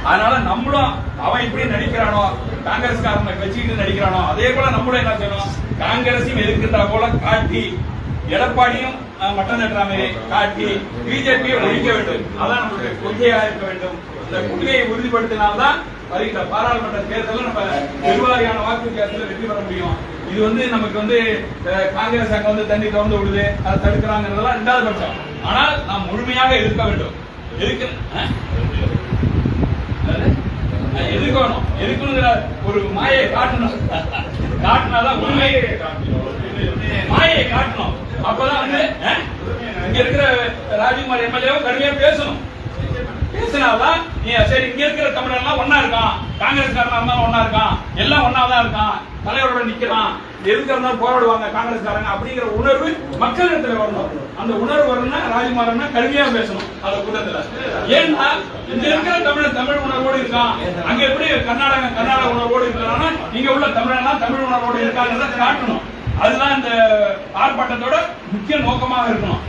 அதனால நம்மளும் அவன் இப்படி நடிக்கிறானோ, காங்கிரஸ்காரனை வச்சுக்கிட்டு நடிக்கிறானோ, அதே போல நம்மளும் என்ன செய்யணும், காங்கிரஸையும் எதிர்க்கின்ற போல காட்டி, எடப்பாடியும் மட்டம் தட்டுற மாதிரி காட்டி பிஜேபியை ஒழிக்க வேண்டும். அதான் நம்மளுடைய கொள்கையாக இருக்க வேண்டும். இந்த கொள்கையை உறுதிப்படுத்தினால்தான் வருகிற பாராளுமன்ற தேர்தலில் நம்ம பெருவாரியான வாக்கு வித்தியாசத்தில் வெற்றி பெற முடியும். இது நமக்கு காங்கிரஸ் அங்க தண்ணி திறந்து விடுது, அதை தடுக்கிறாங்கிறதெல்லாம் இரண்டாவது பட்சம். ஆனால் நாம் முழுமையாக எதிர்க்க வேண்டும். எதிர்க்கணும். எதிர்க்கணுங்கிற ஒரு மாயை காட்டணும். காட்டினாதான் உண்மையை மாயை காட்டணும். அப்பதான் இங்க இருக்கிற ராஜ்குமார் எம்எல்ஏவும் கடுமையா பேசணும். பேசினாதான் சரி, இங்க இருக்கிற தமிழர் எல்லாம் ஒன்னா இருக்கான், காங்கிரஸ்காரனா இருந்தாலும் ஒன்னா இருக்கான், எல்லாம் ஒன்னாதான் இருக்கான், தலைவரோட நிக்கிறான், எதுக்கு இருந்தாலும் போராடுவாங்க காங்கிரஸ்காரங்க அப்படிங்கிற உணர்வு மக்கள் இடத்துல வரணும். அந்த உணர்வு வரணும்னா ராஜ்குமார் கடுமையா பேசணும் அந்த கூட்டத்துல. ஏன்னா இங்க இருக்கிற தமிழ் உணர்வோடு இருக்கான், அங்க எப்படி கர்நாடக உணர்வோடு இருக்கான்னா இங்க உள்ள தமிழெல்லாம் தமிழ் உணர்வோடு இருக்காங்கிறத காட்டணும். அதுதான் இந்த ஆர்ப்பாட்டத்தோட முக்கிய நோக்கமாக இருக்கணும்.